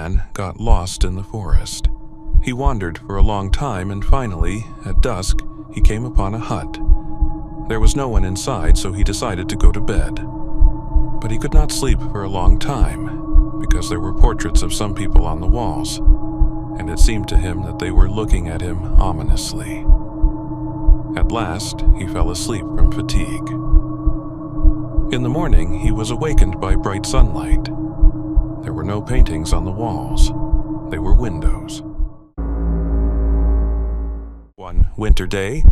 man got lost in the forest. He wandered for a long time and finally, at dusk, he came upon a hut. There was no one inside, so he decided to go to bed. But he could not sleep for a long time because there were portraits of some people on the walls, and it seemed to him that they were looking at him ominously. At last, he fell asleep from fatigue. In the morning, he was awakened by bright sunlight. There were no paintings on the walls. They were windows. One winter day,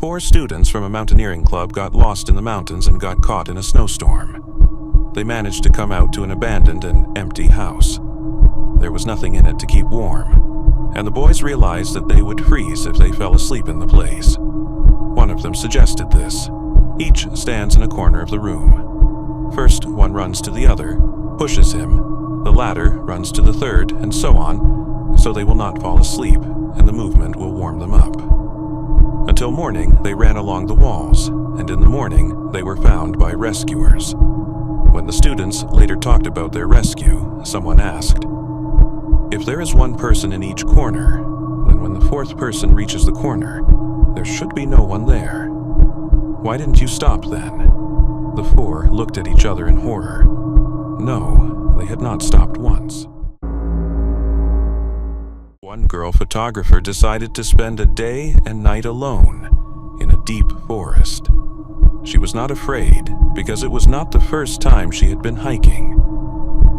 4 students from a mountaineering club got lost in the mountains and got caught in a snowstorm. They managed to come out to an abandoned and empty house. There was nothing in it to keep warm, and the boys realized that they would freeze if they fell asleep in the place. One of them suggested this. Each stands in a corner of the room. First, one runs to the other, pushes him. The latter runs to the third, and so on, so they will not fall asleep, and the movement will warm them up. Until morning, they ran along the walls, and in the morning, they were found by rescuers. When the students later talked about their rescue, someone asked, "If there is one person in each corner, then when the 4th person reaches the corner, there should be no one there. Why didn't you stop then?" The 4 looked at each other in horror. No, they had not stopped once. One girl photographer decided to spend a day and night alone in a deep forest. She was not afraid because it was not the first time she had been hiking.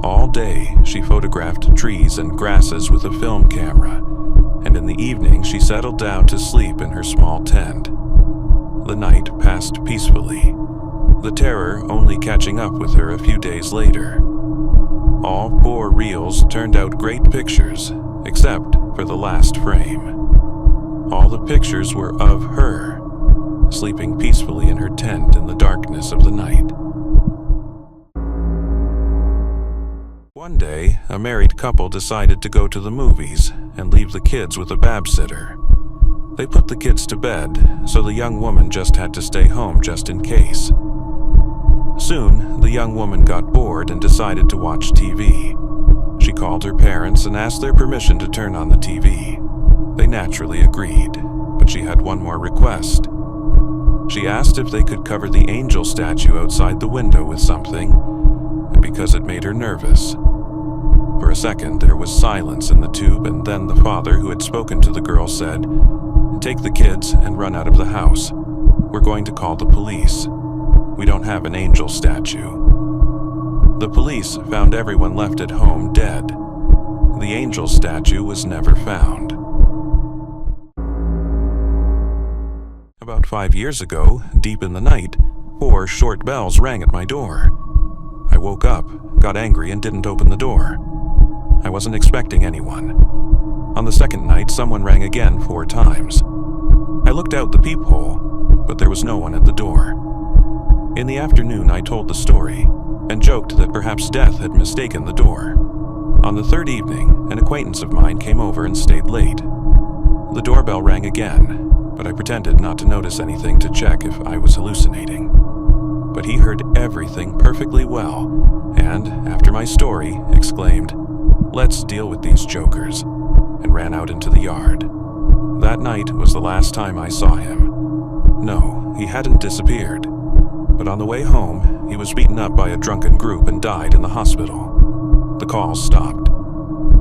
All day, she photographed trees and grasses with a film camera, and in the evening she settled down to sleep in her small tent. The night passed peacefully, the terror only catching up with her a few days later. All 4 reels turned out great pictures, except for the last frame. All the pictures were of her, sleeping peacefully in her tent in the darkness of the night. One day, a married couple decided to go to the movies and leave the kids with a babysitter. They put the kids to bed, so the young woman just had to stay home just in case. Soon, the young woman got bored and decided to watch TV. She called her parents and asked their permission to turn on the TV. They naturally agreed, but she had one more request. She asked if they could cover the angel statue outside the window with something, and because it made her nervous. For a second, there was silence in the tube, and then the father who had spoken to the girl said, "Take the kids and run out of the house. We're going to call the police. We don't have an angel statue." The police found everyone left at home dead. The angel statue was never found. About 5 years ago, deep in the night, 4 short bells rang at my door. I woke up, got angry, and didn't open the door. I wasn't expecting anyone. On the second night, someone rang again 4 times. I looked out the peephole, but there was no one at the door. In the afternoon, I told the story and joked that perhaps death had mistaken the door. On the 3rd evening, an acquaintance of mine came over and stayed late. The doorbell rang again, but I pretended not to notice anything to check if I was hallucinating. But he heard everything perfectly well, and, after my story, exclaimed, "Let's deal with these jokers," and ran out into the yard. That night was the last time I saw him. No, he hadn't disappeared. But on the way home, he was beaten up by a drunken group and died in the hospital. The calls stopped.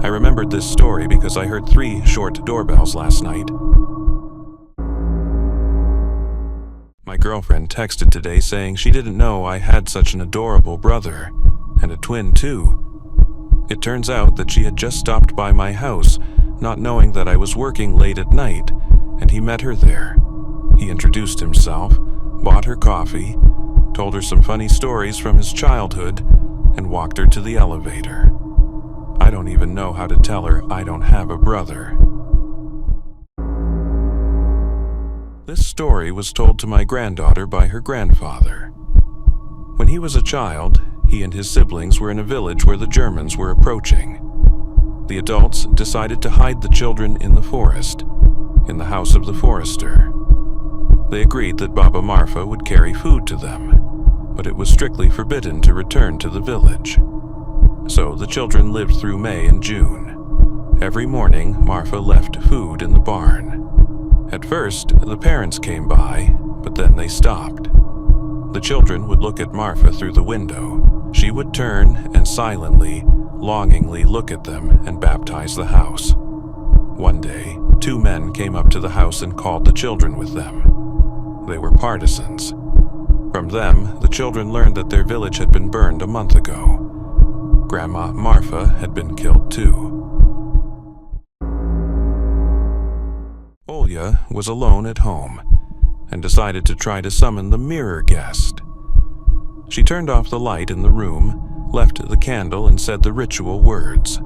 I remembered this story because I heard 3 short doorbells last night. My girlfriend texted today saying she didn't know I had such an adorable brother, and a twin too. It turns out that she had just stopped by my house, not knowing that I was working late at night, and he met her there. He introduced himself, bought her coffee, told her some funny stories from his childhood, and walked her to the elevator. I don't even know how to tell her I don't have a brother. This story was told to my granddaughter by her grandfather. When he was a child, he and his siblings were in a village where the Germans were approaching. The adults decided to hide the children in the forest, in the house of the forester. They agreed that Baba Marfa would carry food to them, but it was strictly forbidden to return to the village. So the children lived through May and June. Every morning, Marfa left food in the barn. At first, the parents came by, but then they stopped. The children would look at Marfa through the window. She would turn and silently, longingly look at them and baptize the house. One day, 2 men came up to the house and called the children with them. They were partisans. From them, the children learned that their village had been burned a month ago. Grandma Marfa had been killed too. Olya was alone at home and decided to try to summon the mirror guest. She turned off the light in the room, left the candle, and said the ritual words.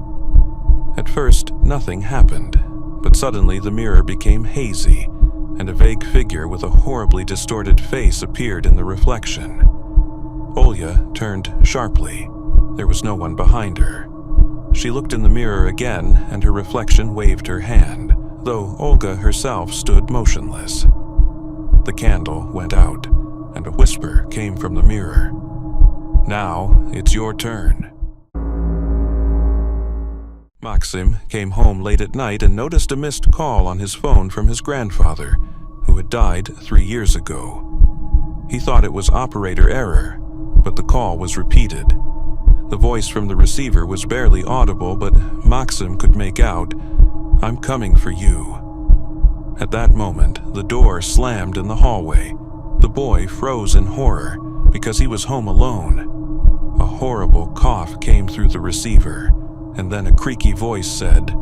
At first, nothing happened, but suddenly the mirror became hazy, and a vague figure with a horribly distorted face appeared in the reflection. Olya turned sharply. There was no one behind her. She looked in the mirror again, and her reflection waved her hand, though Olga herself stood motionless. The candle went out, and a whisper came from the mirror. "Now it's your turn." Maxim came home late at night and noticed a missed call on his phone from his grandfather, who had died 3 years ago. He thought it was operator error, but the call was repeated. The voice from the receiver was barely audible, but Maxim could make out, "I'm coming for you." At that moment, the door slammed in the hallway. The boy froze in horror because he was home alone. A horrible cough came through the receiver, and then a creaky voice said,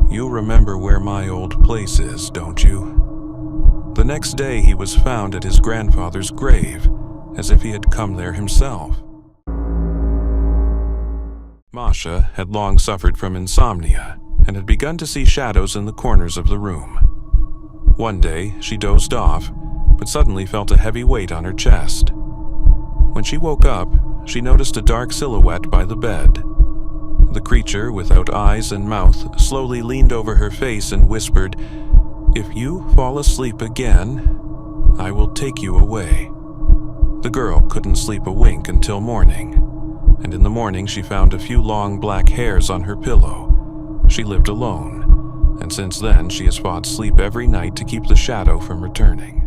"You remember where my old place is, don't you?" The next day he was found at his grandfather's grave, as if he had come there himself. Masha had long suffered from insomnia and had begun to see shadows in the corners of the room. One day she dozed off, but suddenly felt a heavy weight on her chest. When she woke up, she noticed a dark silhouette by the bed. The creature, without eyes and mouth, slowly leaned over her face and whispered, "If you fall asleep again, I will take you away." The girl couldn't sleep a wink until morning, and in the morning she found a few long black hairs on her pillow. She lived alone, and since then she has fought sleep every night to keep the shadow from returning.